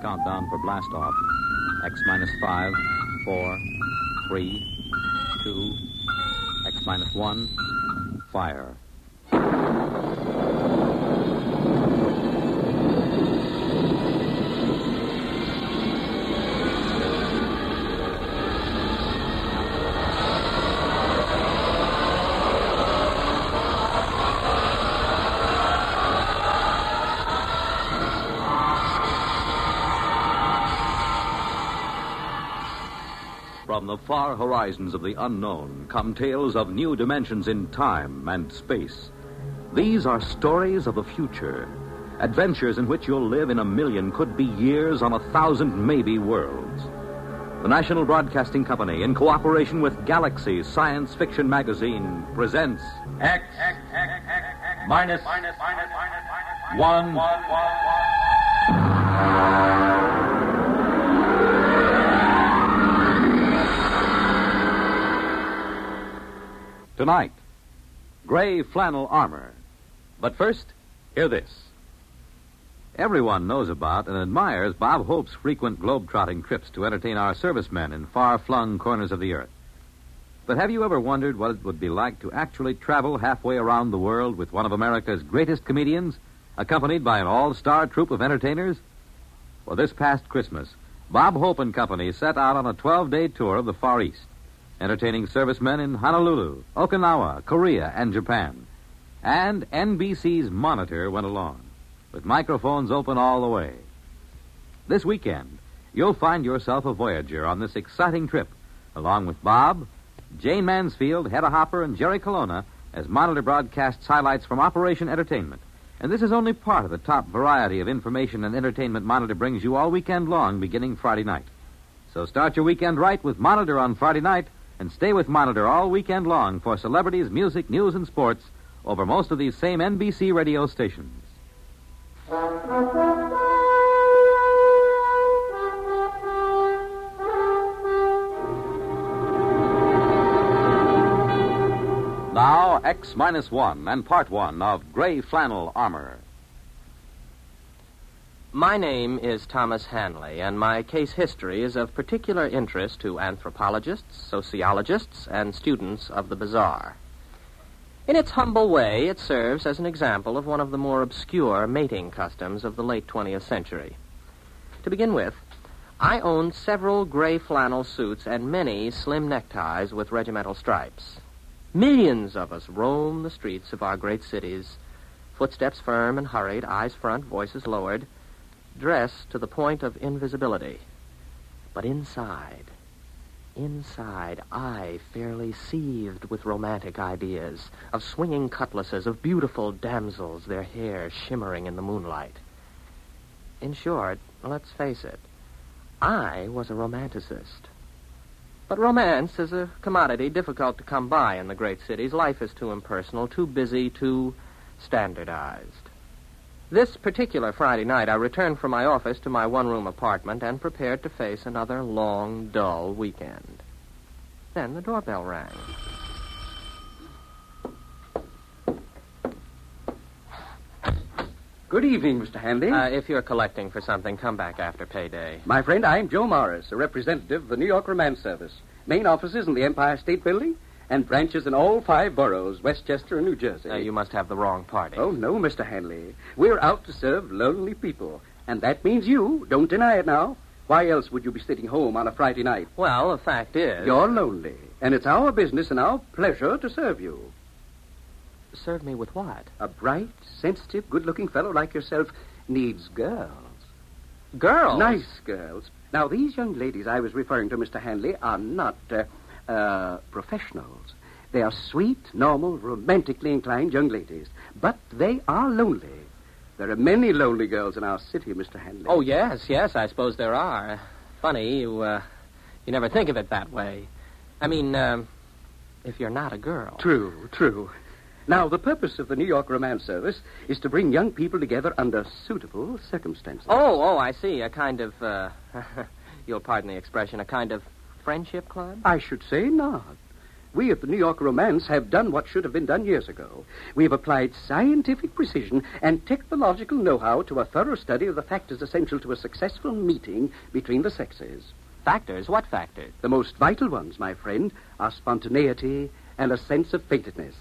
countdown for blast off. X minus 5, 4, 3, 2, X minus 1, fire. From the far horizons of the unknown come tales of new dimensions in time and space. These are stories of the future, adventures in which you'll live in a million, could be years, on 1,000 maybe worlds. The National Broadcasting Company, in cooperation with Galaxy Science Fiction Magazine, presents X minus 1. Tonight, gray flannel armor. But first, hear this. Everyone knows about and admires Bob Hope's frequent globe-trotting trips to entertain our servicemen in far-flung corners of the earth. But have you ever wondered what it would be like to actually travel halfway around the world with one of America's greatest comedians, accompanied by an all-star troupe of entertainers? Well, this past Christmas, Bob Hope and Company set out on a 12-day tour of the Far East, entertaining servicemen in Honolulu, Okinawa, Korea, and Japan. And NBC's Monitor went along, with microphones open all the way. This weekend, you'll find yourself a voyager on this exciting trip, along with Bob, Jane Mansfield, Hedda Hopper, and Jerry Colonna, as Monitor broadcasts highlights from Operation Entertainment. And this is only part of the top variety of information and entertainment Monitor brings you all weekend long, beginning Friday night. So start your weekend right with Monitor on Friday night, and stay with Monitor all weekend long for celebrities, music, news, and sports over most of these same NBC radio stations. Now, X minus 1 and part 1 of Gray Flannel Armor. My name is Thomas Hanley, and my case history is of particular interest to anthropologists, sociologists, and students of the bizarre. In its humble way, it serves as an example of one of the more obscure mating customs of the late 20th century. To begin with, I owned several gray flannel suits and many slim neckties with regimental stripes. Millions of us roam the streets of our great cities, footsteps firm and hurried, eyes front, voices lowered, dressed to the point of invisibility. But inside, I fairly seethed with romantic ideas, of swinging cutlasses, of beautiful damsels, their hair shimmering in the moonlight. In short, let's face it, I was a romanticist. But romance is a commodity difficult to come by in the great cities. Life is too impersonal, too busy, too standardized. This particular Friday night, I returned from my office to my one-room apartment and prepared to face another long, dull weekend. Then the doorbell rang. Good evening, Mr. Hanley. If you're collecting for something, come back after payday. My friend, I'm Joe Morris, a representative of the New York Romance Service. Main offices in the Empire State Building and branches in all 5 boroughs, Westchester and New Jersey. You must have the wrong party. Oh, no, Mr. Hanley. We're out to serve lonely people. And that means you. Don't deny it now. Why else would you be sitting home on a Friday night? Well, the fact is... You're lonely. And it's our business and our pleasure to serve you. Serve me with what? A bright, sensitive, good-looking fellow like yourself needs girls. Girls? Nice girls. Now, these young ladies I was referring to, Mr. Hanley, are not... professionals. They are sweet, normal, romantically inclined young ladies. But they are lonely. There are many lonely girls in our city, Mr. Hanley. Oh, yes, I suppose there are. Funny, you never think of it that way. I mean, if you're not a girl. True. Now, the purpose of the New York Romance Service is to bring young people together under suitable circumstances. Oh, I see. A kind of, you'll pardon the expression, a kind of friendship club? I should say not. We at the New York Romance have done what should have been done years ago. We've applied scientific precision and technological know-how to a thorough study of the factors essential to a successful meeting between the sexes. Factors? What factors? The most vital ones, my friend, are spontaneity and a sense of fatedness.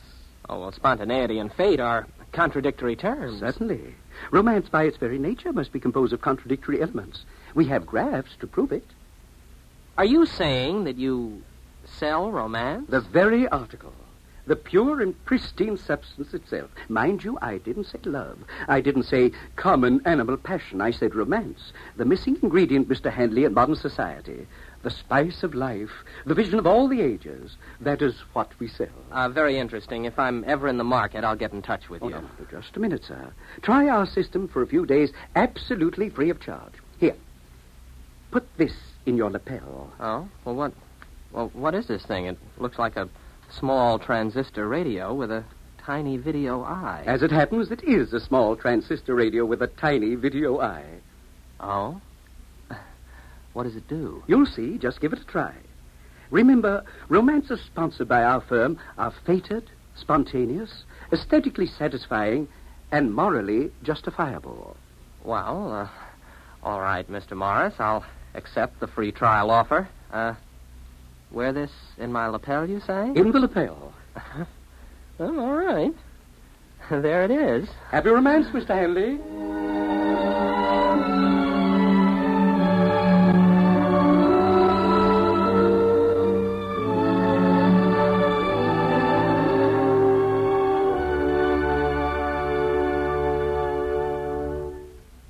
Oh, well, spontaneity and fate are contradictory terms. Certainly. Romance, by its very nature, must be composed of contradictory elements. We have graphs to prove it. Are you saying that you sell romance? The very article. The pure and pristine substance itself. Mind you, I didn't say love. I didn't say common animal passion. I said romance. The missing ingredient, Mr. Handley, in modern society. The spice of life. The vision of all the ages. That is what we sell. Very interesting. If I'm ever in the market, I'll get in touch with you. No, just a minute, sir. Try our system for a few days, absolutely free of charge. Here. Put this in your lapel. Oh? What is this thing? It looks like a small transistor radio with a tiny video eye. As it happens, it is a small transistor radio with a tiny video eye. Oh? What does it do? You'll see. Just give it a try. Remember, romances sponsored by our firm are fated, spontaneous, aesthetically satisfying, and morally justifiable. Well, all right, Mr. Morris. I'll accept the free trial offer. Wear this in my lapel, you say? In the lapel. Well, all right. There it is. Happy romance, Mr. Handley.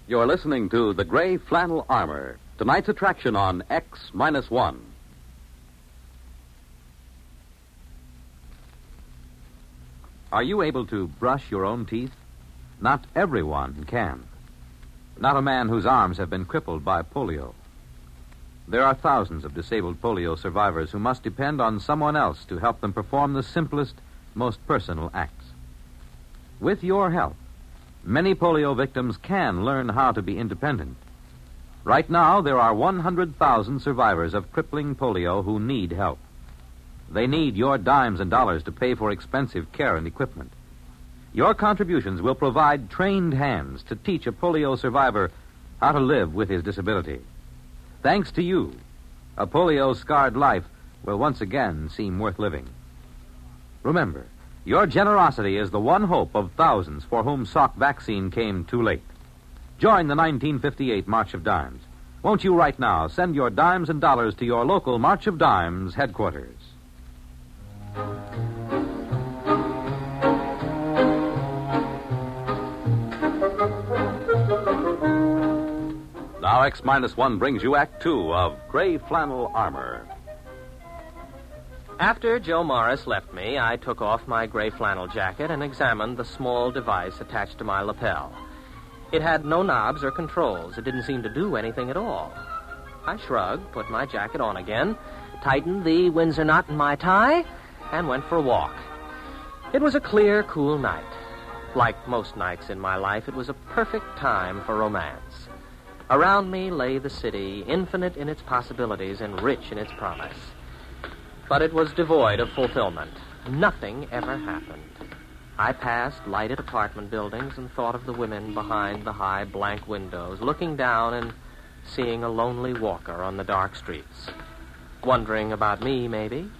You're listening to The Gray Flannel Armor, tonight's attraction on X-1. Are you able to brush your own teeth? Not everyone can. Not a man whose arms have been crippled by polio. There are thousands of disabled polio survivors who must depend on someone else to help them perform the simplest, most personal acts. With your help, many polio victims can learn how to be independent. Right now, there are 100,000 survivors of crippling polio who need help. They need your dimes and dollars to pay for expensive care and equipment. Your contributions will provide trained hands to teach a polio survivor how to live with his disability. Thanks to you, a polio-scarred life will once again seem worth living. Remember, your generosity is the one hope of thousands for whom Salk vaccine came too late. Join the 1958 March of Dimes. Won't you right now send your dimes and dollars to your local March of Dimes headquarters? Now X-1 brings you Act 2 of Gray Flannel Armor. After Joe Morris left me, I took off my gray flannel jacket and examined the small device attached to my lapel. It had no knobs or controls. It didn't seem to do anything at all. I shrugged, put my jacket on again, tightened the Windsor knot in my tie, and went for a walk. It was a clear, cool night. Like most nights in my life, it was a perfect time for romance. Around me lay the city, infinite in its possibilities and rich in its promise. But it was devoid of fulfillment. Nothing ever happened. I passed lighted apartment buildings and thought of the women behind the high blank windows, looking down and seeing a lonely walker on the dark streets. Wondering about me, maybe,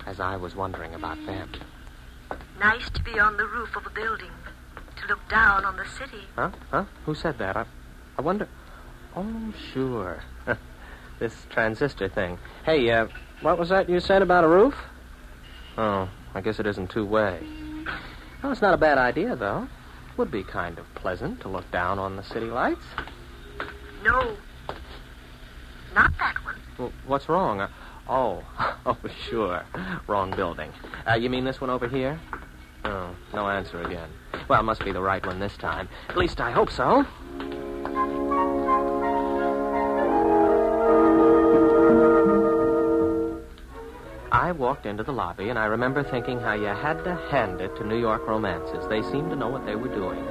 as I was wondering about them. Nice to be on the roof of a building, to look down on the city. Huh? Who said that? I wonder... Oh, sure. This transistor thing. Hey, what was that you said about a roof? Oh, I guess it isn't two-way. Well, it's not a bad idea, though. Would be kind of pleasant to look down on the city lights. No, not that one. Well, what's wrong? Oh, sure. Wrong building. You mean this one over here? Oh, no answer again. Well, it must be the right one this time. At least I hope so. I walked into the lobby, and I remember thinking how you had to hand it to New York Romances. They seemed to know what they were doing.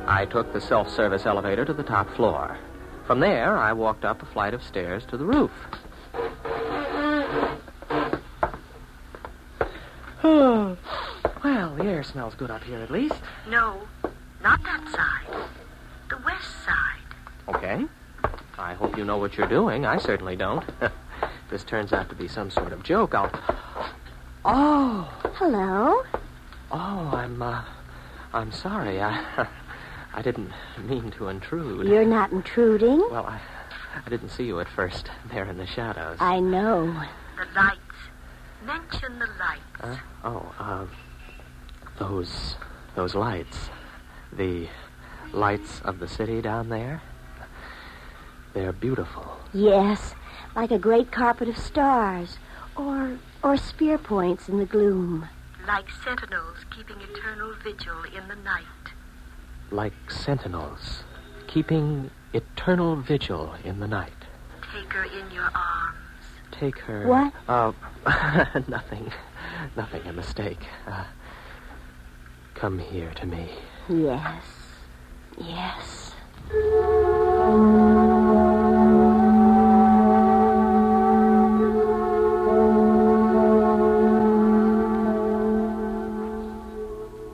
I took the self-service elevator to the top floor. From there, I walked up a flight of stairs to the roof. Well, the air smells good up here at least. No, not that side. The west side. Okay. I hope you know what you're doing. I certainly don't. This turns out to be some sort of joke. Oh. Hello. Oh, I'm sorry. I didn't mean to intrude. You're not intruding. Well, I didn't see you at first there in the shadows. I know. The lights. Mention the lights. Those lights. The lights of the city down there. They're beautiful. Yes, like a great carpet of stars. Or spear points in the gloom. Like sentinels keeping eternal vigil in the night. Like sentinels keeping eternal vigil in the night. Take her in your arms. Take her... What? Nothing. Nothing, a mistake. Come here to me. Yes. Yes.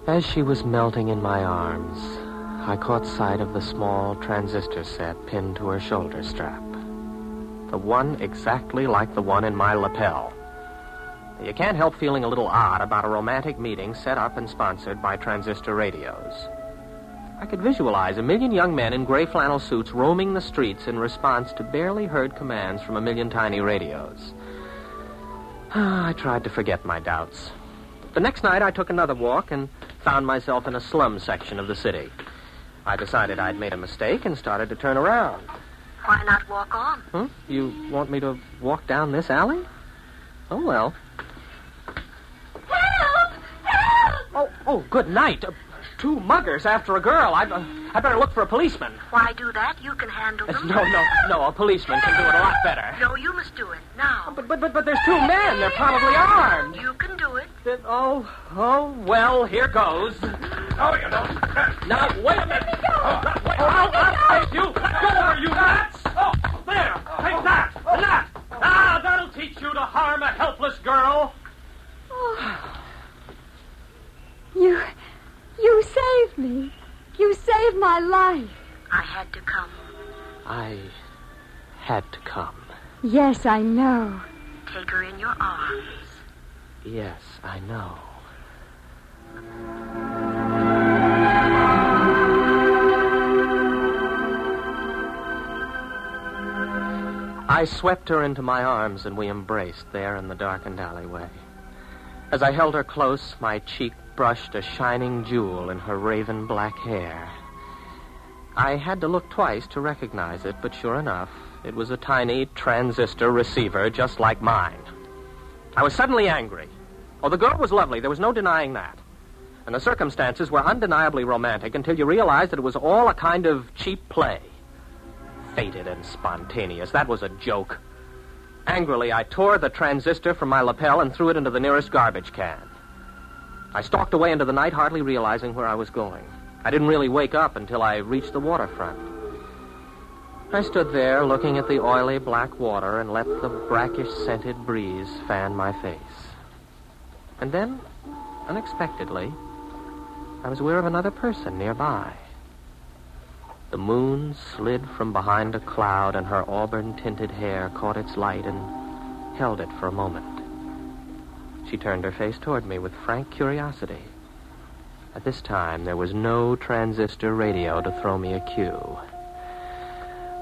As she was melting in my arms, I caught sight of the small transistor set pinned to her shoulder strap. The one exactly like the one in my lapel. You can't help feeling a little odd about a romantic meeting set up and sponsored by transistor radios. I could visualize 1,000,000 young men in gray flannel suits roaming the streets in response to barely heard commands from 1,000,000 tiny radios. I tried to forget my doubts. The next night, I took another walk and found myself in a slum section of the city. I decided I'd made a mistake and started to turn around. Why not walk on? You want me to walk down this alley? Oh, well. Help! Help! Oh, good night. 2 muggers after a girl. I better look for a policeman. Why do that? You can handle them. No. A policeman can do it a lot better. No, you must do it. Now. But there's 2 men. They're probably armed. You can do it. Well, here goes. Oh, you don't. Now, wait a minute. I'll take you. Let go of her, you rats. Oh, there. Take that. And that. That'll teach you to harm a helpless girl. You saved me. You saved my life. I had to come. I had to come. Yes, I know. Take her in your arms. Yes, I know. I swept her into my arms and we embraced there in the darkened alleyway. As I held her close, my cheek brushed a shining jewel in her raven black hair. I had to look twice to recognize it, but sure enough, it was a tiny transistor receiver just like mine. I was suddenly angry. Oh, the girl was lovely. There was no denying that. And the circumstances were undeniably romantic until you realized that it was all a kind of cheap play. Fated and spontaneous. That was a joke. Angrily, I tore the transistor from my lapel and threw it into the nearest garbage can. I stalked away into the night, hardly realizing where I was going. I didn't really wake up until I reached the waterfront. I stood there looking at the oily black water and let the brackish-scented breeze fan my face. And then, unexpectedly, I was aware of another person nearby. The moon slid from behind a cloud, and her auburn-tinted hair caught its light and held it for a moment. She turned her face toward me with frank curiosity. At this time, there was no transistor radio to throw me a cue.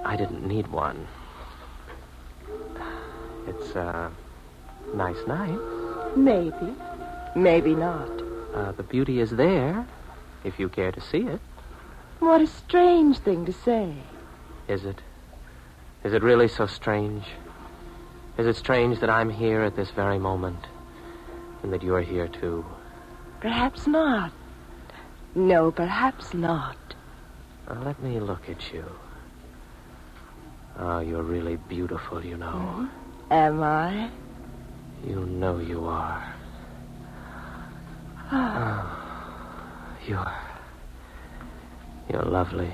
I didn't need one. It's a nice night. Maybe. Maybe not. The beauty is there, if you care to see it. What a strange thing to say. Is it? Is it really so strange? Is it strange that I'm here at this very moment, and that you're here too? Perhaps not. No, perhaps not. Let me look at you. Oh, you're really beautiful, you know. Am I? You know you are. You're lovely.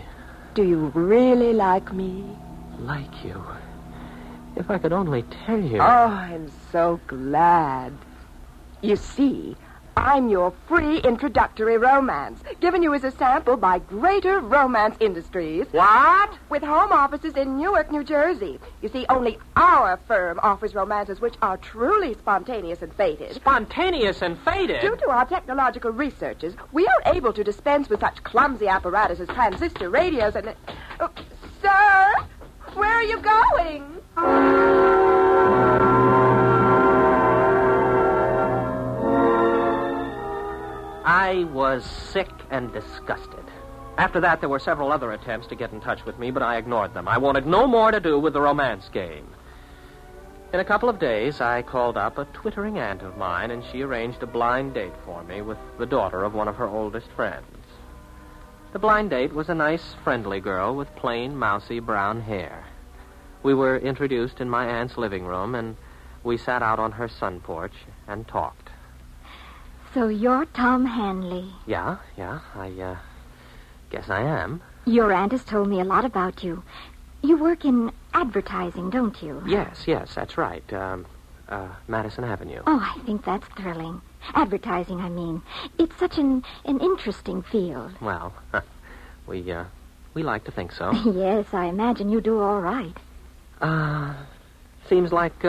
Do you really like me? Like you. If I could only tell you. Oh, I'm so glad. You see, I'm your free introductory romance, given you as a sample by Greater Romance Industries. What? With home offices in Newark, New Jersey. You see, only our firm offers romances which are truly spontaneous and fated. Spontaneous and fated? Due to our technological researches, we are able to dispense with such clumsy apparatus as transistor radios and... Sir, where are you going? I was sick and disgusted. After that, there were several other attempts to get in touch with me, but I ignored them. I wanted no more to do with the romance game. In a couple of days, I called up a twittering aunt of mine, and she arranged a blind date for me with the daughter of one of her oldest friends. The blind date was a nice, friendly girl with plain, mousy brown hair. We were introduced in my aunt's living room, and we sat out on her sun porch and talked. So you're Tom Hanley. Yeah, I guess I am. Your aunt has told me a lot about you. You work in advertising, don't you? Yes, that's right. Madison Avenue. Oh, I think that's thrilling. Advertising, I mean. It's such an interesting field. Well, we like to think so. Yes, I imagine you do all right. Seems like,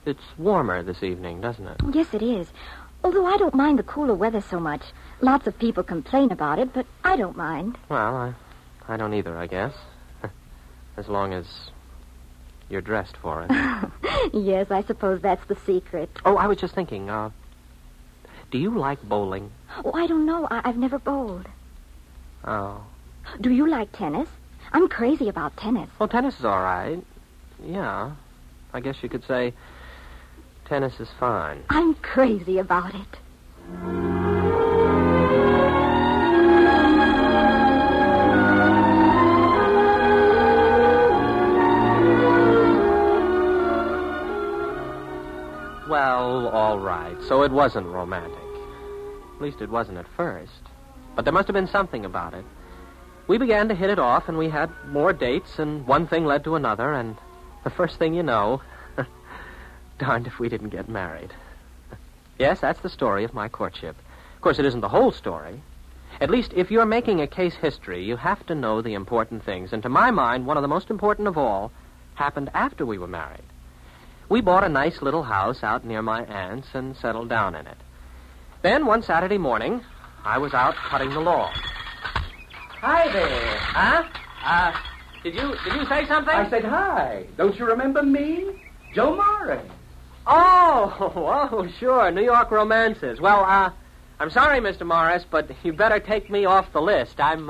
it's warmer this evening, doesn't it? Yes, it is. Although I don't mind the cooler weather so much. Lots of people complain about it, but I don't mind. Well, I don't either, I guess. As long as you're dressed for it. Yes, I suppose that's the secret. Oh, I was just thinking, do you like bowling? Oh, I don't know. I've never bowled. Oh. Do you like tennis? I'm crazy about tennis. Well, tennis is all right. Yeah. I guess you could say tennis is fine. I'm crazy about it. Well, all right. So it wasn't romantic. At least it wasn't at first. But there must have been something about it. We began to hit it off, and we had more dates, and one thing led to another, and the first thing you know, darned if we didn't get married. Yes, that's the story of my courtship. Of course, it isn't the whole story. At least, if you're making a case history, you have to know the important things. And to my mind, one of the most important of all happened after we were married. We bought a nice little house out near my aunt's and settled down in it. Then, one Saturday morning, I was out cutting the lawn. Hi there. Huh? Did you say something? I said hi. Don't you remember me? Joe Morris. Oh, sure. New York romances. Well, I'm sorry, Mr. Morris, but you better take me off the list. I'm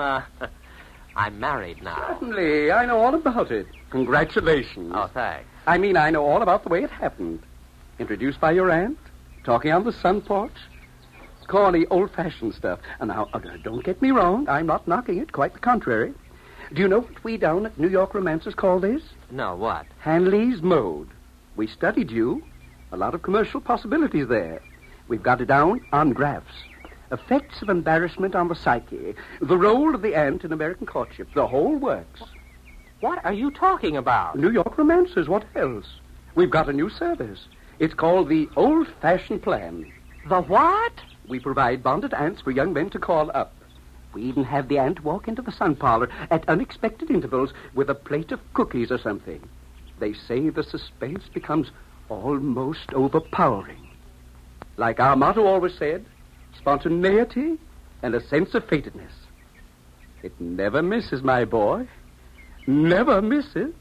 married now. Certainly. I know all about it. Congratulations. Oh, thanks. I mean, I know all about the way it happened. Introduced by your aunt, talking on the sun porch. Corny, old-fashioned stuff. And now, don't get me wrong. I'm not knocking it. Quite the contrary. Do you know what we down at New York Romancers call this? No, what? Hanley's Mode. We studied you. A lot of commercial possibilities there. We've got it down on graphs. Effects of embarrassment on the psyche. The role of the aunt in American courtship. The whole works. What are you talking about? New York Romancers. What else? We've got a new service. It's called the old-fashioned plan. The what? We provide bonded aunts for young men to call up. We even have the aunt walk into the sun parlor at unexpected intervals with a plate of cookies or something. They say the suspense becomes almost overpowering. Like our motto always said, spontaneity and a sense of fatedness. It never misses, my boy. Never misses.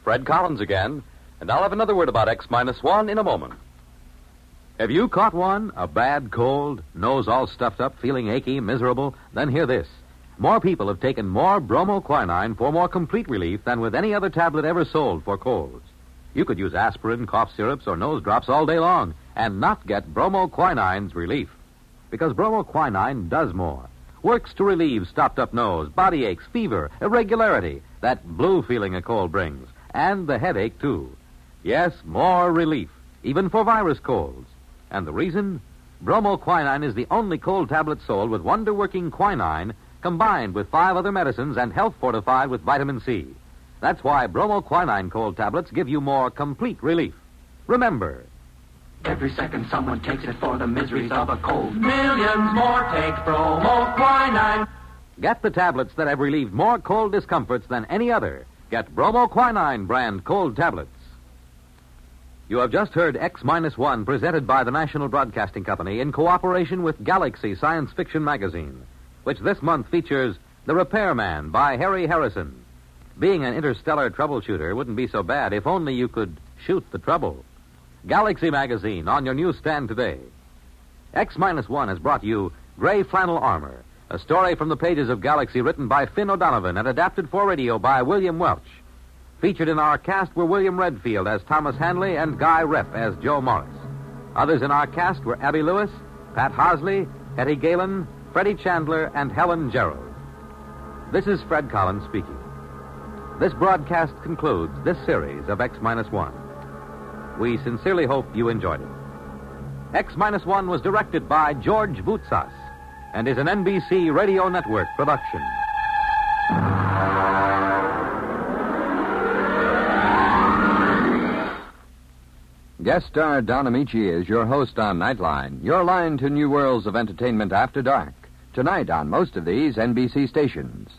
Fred Collins again, and I'll have another word about X-1 in a moment. Have you caught one? A bad cold, nose all stuffed up, feeling achy, miserable? Then hear this. More people have taken more bromoquinine for more complete relief than with any other tablet ever sold for colds. You could use aspirin, cough syrups, or nose drops all day long and not get bromoquinine's relief. Because bromoquinine does more. Works to relieve stopped-up nose, body aches, fever, irregularity, that blue feeling a cold brings, and the headache, too. Yes, more relief, even for virus colds. And the reason? Bromoquinine is the only cold tablet sold with wonder-working quinine combined with 5 other medicines and health fortified with vitamin C. That's why bromoquinine cold tablets give you more complete relief. Remember, Every second someone takes it for the miseries of a cold. Millions more take bromoquinine. get the tablets that have relieved more cold discomforts than any other. Get bromoquinine brand cold tablets. You have just heard X-1 presented by the National Broadcasting Company in cooperation with Galaxy Science Fiction Magazine, which this month features The Repairman by Harry Harrison. Being an interstellar troubleshooter wouldn't be so bad if only you could shoot the trouble. Galaxy Magazine on your newsstand today. X-1 has brought you Gray Flannel Armor, a story from the pages of Galaxy written by Finn O'Donovan and adapted for radio by William Welch. Featured in our cast were William Redfield as Thomas Hanley and Guy Repp as Joe Morris. Others in our cast were Abby Lewis, Pat Hosley, Hetty Galen, Freddie Chandler, and Helen Gerald. This is Fred Collins speaking. This broadcast concludes this series of X-1. We sincerely hope you enjoyed it. X-1 was directed by George Voutsas and is an NBC Radio Network production. Guest star Don Amici is your host on Nightline, your line to new worlds of entertainment after dark. Tonight on most of these NBC stations.